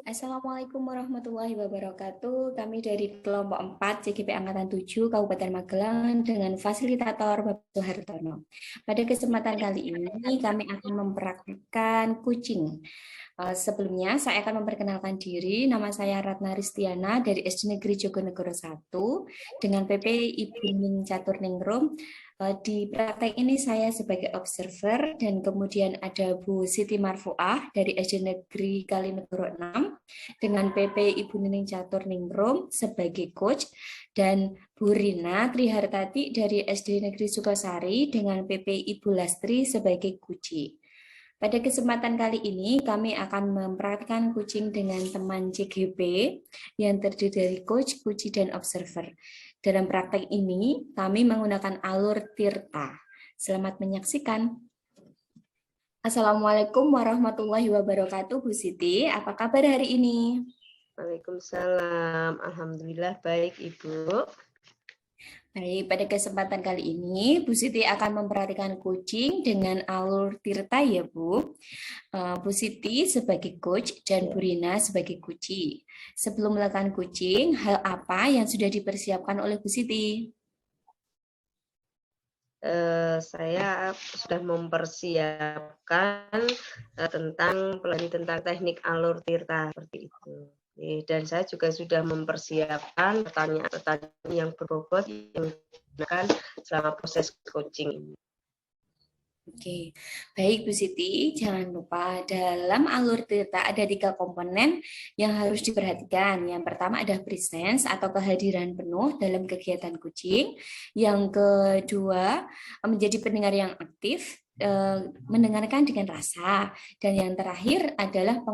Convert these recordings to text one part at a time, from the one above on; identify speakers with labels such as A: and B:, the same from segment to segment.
A: Assalamualaikum warahmatullahi wabarakatuh. Kami dari kelompok 4 CGP Angkatan 7 Kabupaten Magelang dengan fasilitator Bapak Soehartono. Pada kesempatan kali ini kami akan mempraktikkan kucing. Sebelumnya saya akan memperkenalkan diri. Nama saya Ratna Ristiana dari SD Negeri Jogonegoro 1 dengan PP Ibu Ning Caturning. Di praktek ini saya sebagai observer dan kemudian ada Bu Siti Marfuah dari SD Negeri Kalinegoro 6 dengan PP Ibu Nining Catur sebagai coach dan Bu Rina Trihartati dari SD Negeri Sukosari dengan PP Ibu Lastri sebagai kuci. Pada kesempatan kali ini kami akan mempraktikkan kucing dengan teman CGP yang terdiri dari coach, kuci, dan observer. Dalam praktek ini, kami menggunakan alur Tirta. Selamat menyaksikan. Assalamualaikum warahmatullahi wabarakatuh, Bu Siti. Apa kabar hari ini?
B: Waalaikumsalam. Alhamdulillah baik, Ibu.
A: Baik, pada kesempatan kali ini, Bu Siti akan memperhatikan kucing dengan alur Tirta ya, Bu. Bu Siti sebagai coach dan Bu Rina sebagai kuci. Sebelum melakukan kucing, hal apa yang sudah dipersiapkan oleh Bu Siti?
B: Saya sudah mempersiapkan tentang teknik alur tirta seperti itu. Dan saya juga sudah mempersiapkan pertanyaan-pertanyaan yang berbobot yang digunakan selama proses coaching ini.
A: Oke, baik Bu Siti, jangan lupa dalam alur Tirta ada 3 komponen yang harus diperhatikan. Yang pertama ada presence atau kehadiran penuh dalam kegiatan kucing. Yang kedua, menjadi pendengar yang aktif, mendengarkan dengan rasa. Dan yang terakhir adalah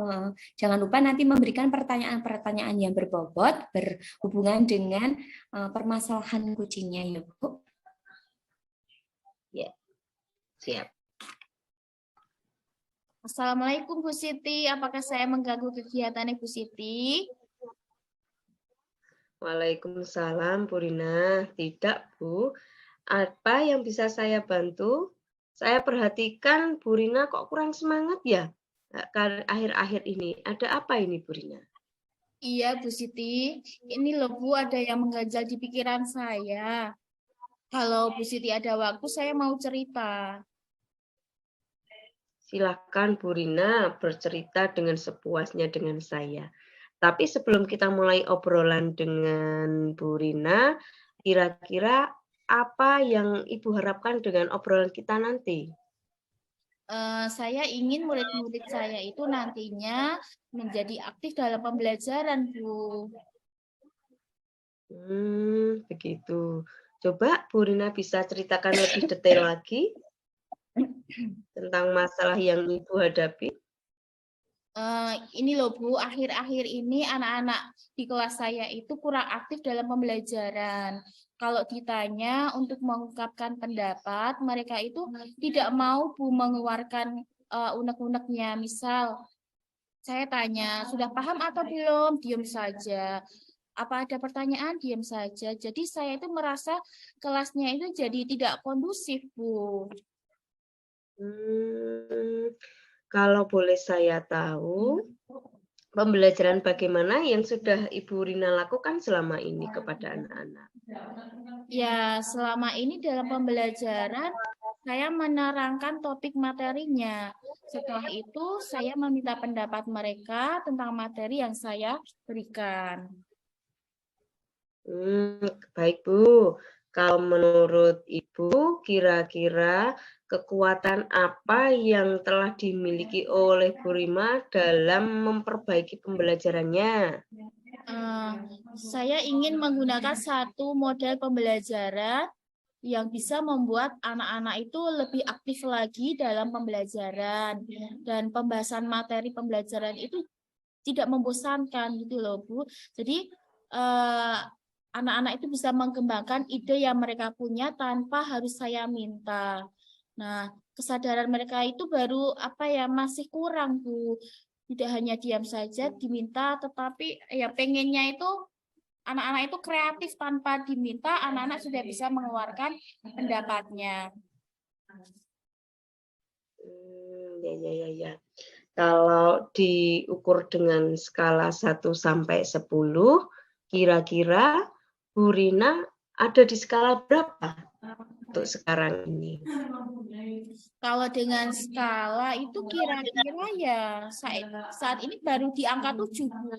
A: jangan lupa nanti memberikan pertanyaan-pertanyaan yang berbobot berhubungan dengan permasalahan kucingnya ya Bu.
B: Ya, siap.
C: Assalamualaikum Bu Siti, apakah saya mengganggu kegiatan Bu Siti?
B: Waalaikumsalam, Bu Rina. Tidak, Bu. Apa yang bisa saya bantu? Saya perhatikan Bu Rina kok kurang semangat ya akhir-akhir ini. Ada apa ini, Bu Rina?
C: Iya Bu Siti, ini loh Bu ada yang mengganjal di pikiran saya. Kalau Bu Siti ada waktu, saya mau cerita.
B: Silakan Bu Rina bercerita dengan sepuasnya dengan saya. Tapi sebelum kita mulai obrolan dengan Bu Rina, kira-kira apa yang Ibu harapkan dengan obrolan kita nanti?
C: Saya ingin murid-murid saya itu nantinya menjadi aktif dalam pembelajaran, Bu.
B: Begitu. Coba Bu Rina bisa ceritakan lebih detail lagi tentang masalah yang Ibu hadapi?
C: Ini loh Bu, akhir-akhir ini anak-anak di kelas saya itu kurang aktif dalam pembelajaran. Kalau ditanya untuk mengungkapkan pendapat, mereka itu tidak mau Bu mengeluarkan unek-uneknya. Misal, saya tanya, sudah paham atau belum? Diam saja. Apa ada pertanyaan? Diam saja. Jadi saya itu merasa kelasnya itu jadi tidak kondusif, Bu.
B: Kalau boleh saya tahu, pembelajaran bagaimana yang sudah Ibu Rina lakukan selama ini kepada anak-anak?
C: Ya, selama ini dalam pembelajaran saya menerangkan topik materinya. Setelah itu, saya meminta pendapat mereka tentang materi yang saya berikan.
B: Baik Bu, kalau menurut Ibu, kira-kira kekuatan apa yang telah dimiliki oleh Bu Rina dalam memperbaiki pembelajarannya?
C: Saya ingin menggunakan satu model pembelajaran yang bisa membuat anak-anak itu lebih aktif lagi dalam pembelajaran dan pembahasan materi pembelajaran itu tidak membosankan gitu loh Bu. Jadi anak-anak itu bisa mengembangkan ide yang mereka punya tanpa harus saya minta. Nah, kesadaran mereka itu baru masih kurang Bu. Tidak hanya diam saja diminta, tetapi ya pengennya itu anak-anak itu kreatif tanpa diminta, anak-anak sudah bisa mengeluarkan pendapatnya.
B: Ya. Kalau diukur dengan skala 1 sampai 10, kira-kira Bu Rina ada di skala berapa untuk sekarang ini?
C: Kalau dengan skala itu kira-kira ya saat ini baru di angka 7, Bu.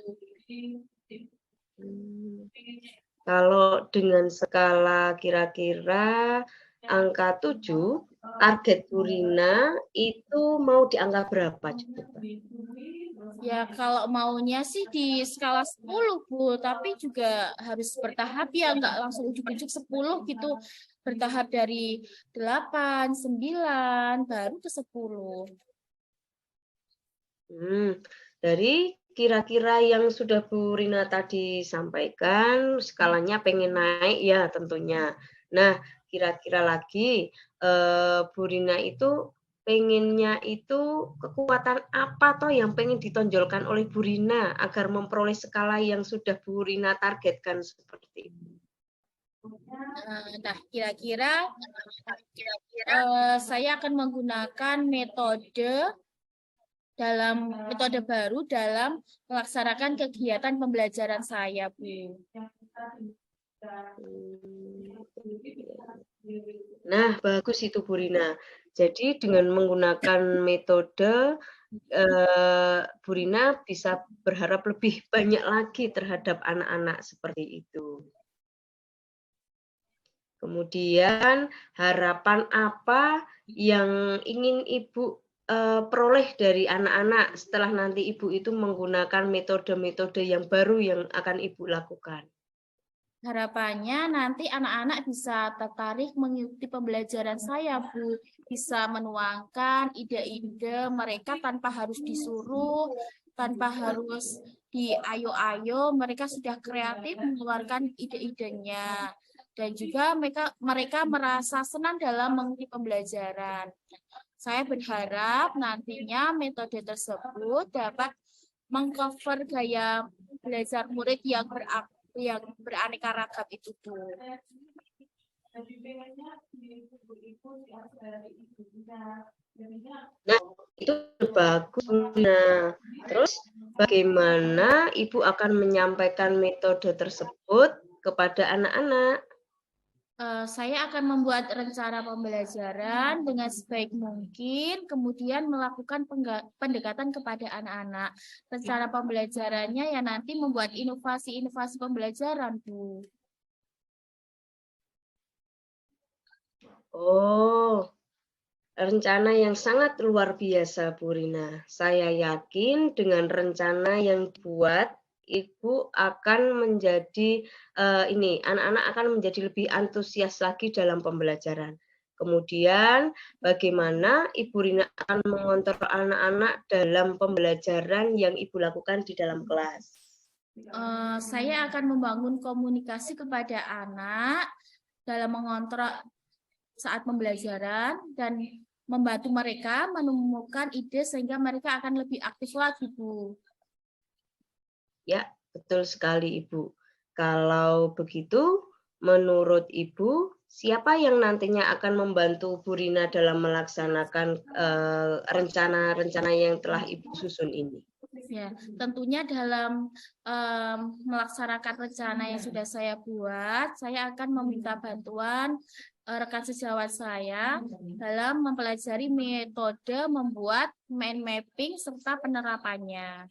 B: Kalau dengan skala kira-kira angka 7, target Bu Rina itu mau di angka berapa coba?
C: Ya kalau maunya sih di skala 10, Bu, tapi juga harus bertahap ya, nggak langsung ujuk-ujuk 10 gitu. Bertahap dari 8, 9, baru ke 10.
B: Dari kira-kira yang sudah Bu Rina tadi sampaikan, skalanya pengen naik ya tentunya. Nah, kira-kira lagi Bu Rina itu pengennya itu kekuatan apa toh yang pengen ditonjolkan oleh Bu Rina agar memperoleh skala yang sudah Bu Rina targetkan seperti itu?
C: Nah, kira-kira saya akan menggunakan metode baru dalam melaksanakan kegiatan pembelajaran saya, Bu.
B: Nah, bagus itu Bu Rina. Jadi dengan menggunakan metode Bu Rina bisa berharap lebih banyak lagi terhadap anak-anak seperti itu. Kemudian harapan apa yang ingin Ibu peroleh dari anak-anak setelah nanti Ibu itu menggunakan metode-metode yang baru yang akan Ibu lakukan?
C: Harapannya nanti anak-anak bisa tertarik mengikuti pembelajaran saya, Bu. Bisa menuangkan ide-ide mereka tanpa harus disuruh, tanpa harus diayo-ayo, mereka sudah kreatif mengeluarkan ide-idenya. Dan juga mereka merasa senang dalam mengikuti pembelajaran. Saya berharap nantinya metode tersebut dapat mengcover gaya belajar murid yang beraneka ragam itu, Bu.
B: Nah, itu bagus. Nah, terus bagaimana Ibu akan menyampaikan metode tersebut kepada anak-anak?
C: Saya akan membuat rencana pembelajaran dengan sebaik mungkin, kemudian melakukan pendekatan kepada anak-anak. Rencana pembelajarannya ya nanti membuat inovasi-inovasi pembelajaran, Bu.
B: Oh, rencana yang sangat luar biasa, Bu Rina. Saya yakin dengan rencana yang dibuat, Ibu akan menjadi anak-anak akan menjadi lebih antusias lagi dalam pembelajaran. Kemudian, bagaimana Ibu Rina akan mengontrol anak-anak dalam pembelajaran yang Ibu lakukan di dalam kelas?
C: Saya akan membangun komunikasi kepada anak dalam mengontrol saat pembelajaran dan membantu mereka menemukan ide sehingga mereka akan lebih aktif lagi, Bu.
B: Ya, betul sekali Ibu. Kalau begitu, menurut Ibu, siapa yang nantinya akan membantu Bu Rina dalam melaksanakan rencana-rencana yang telah Ibu susun ini?
C: Ya, tentunya dalam melaksanakan rencana yang sudah saya buat, saya akan meminta bantuan rekan sejawat saya dalam mempelajari metode membuat mind mapping serta penerapannya.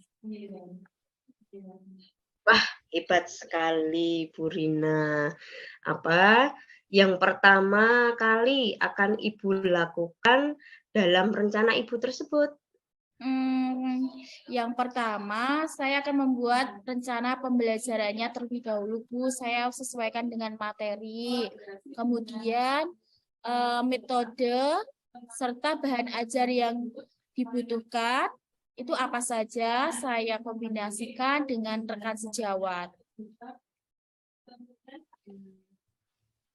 B: Wah, hebat sekali Bu Rina. Apa yang pertama kali akan Ibu lakukan dalam rencana Ibu tersebut?
C: Yang pertama, saya akan membuat rencana pembelajarannya terlebih dahulu, Bu. Saya sesuaikan dengan materi. Kemudian, metode serta bahan ajar yang dibutuhkan, itu apa saja saya kombinasikan dengan rekan sejawat.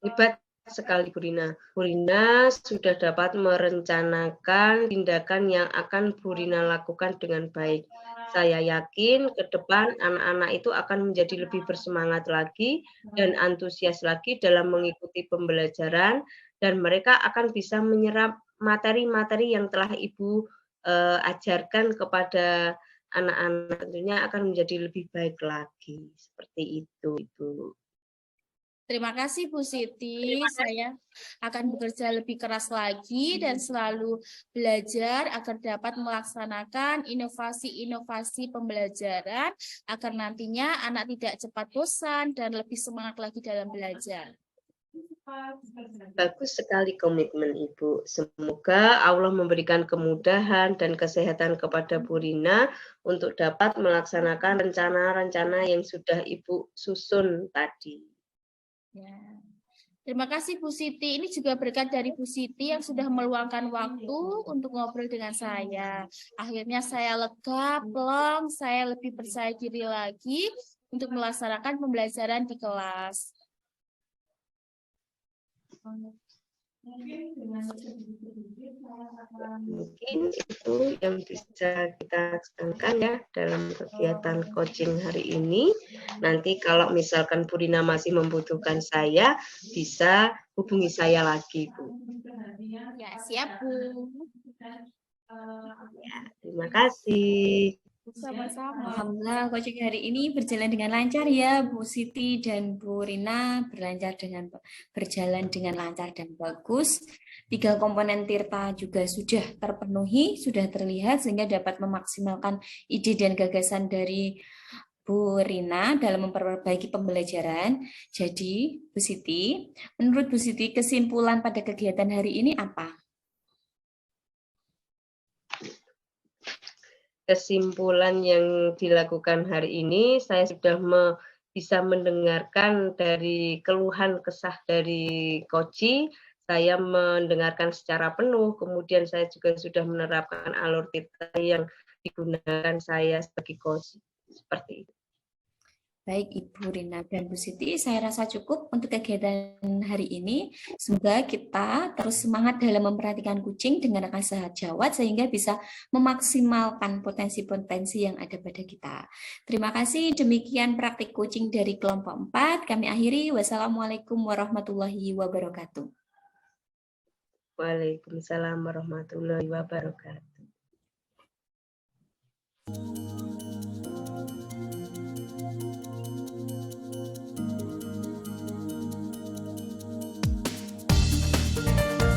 B: Hebat sekali Bu Rina. Bu Rina sudah dapat merencanakan tindakan yang akan Bu Rina lakukan dengan baik. Saya yakin ke depan anak-anak itu akan menjadi lebih bersemangat lagi dan antusias lagi dalam mengikuti pembelajaran dan mereka akan bisa menyerap materi-materi yang telah Ibu ajarkan kepada anak-anak tentunya akan menjadi lebih baik lagi. Seperti itu, Ibu.
C: Terima kasih Bu Siti, saya akan bekerja lebih keras lagi dan selalu belajar agar dapat melaksanakan inovasi-inovasi pembelajaran agar nantinya anak tidak cepat bosan dan lebih semangat lagi dalam belajar.
B: Bagus sekali komitmen Ibu. Semoga Allah memberikan kemudahan dan kesehatan kepada Bu Rina untuk dapat melaksanakan rencana-rencana yang sudah Ibu susun tadi.
C: Ya. Terima kasih Bu Siti. Ini juga berkat dari Bu Siti yang sudah meluangkan waktu untuk ngobrol dengan saya. Akhirnya saya lega, plong, saya lebih percaya diri lagi untuk melaksanakan pembelajaran di kelas.
B: Mungkin itu yang bisa kita laksanakan ya dalam kegiatan coaching hari ini. Nanti kalau misalkan Bu Rina masih membutuhkan saya, bisa hubungi saya lagi, Bu.
C: Ya, siap Bu.
B: Ya, terima kasih.
C: Sama-sama.
A: Alhamdulillah coaching hari ini berjalan dengan lancar ya Bu Siti dan Bu Rina, berjalan dengan lancar dan bagus. 3 komponen Tirta juga sudah terpenuhi, sudah terlihat sehingga dapat memaksimalkan ide dan gagasan dari Bu Rina dalam memperbaiki pembelajaran. Jadi Bu Siti, menurut Bu Siti kesimpulan pada kegiatan hari ini apa?
B: Kesimpulan yang dilakukan hari ini, saya sudah bisa mendengarkan dari keluhan kesah dari Koci, saya mendengarkan secara penuh, kemudian saya juga sudah menerapkan alur Tirta yang digunakan saya sebagai Koci. Seperti itu.
A: Baik Ibu Rina dan Bu Siti, saya rasa cukup untuk kegiatan hari ini. Semoga kita terus semangat dalam memperhatikan kucing dengan akal sehat jawat sehingga bisa memaksimalkan potensi-potensi yang ada pada kita. Terima kasih, demikian praktik kucing dari kelompok 4. Kami akhiri, wassalamualaikum warahmatullahi wabarakatuh.
B: Waalaikumsalam warahmatullahi wabarakatuh.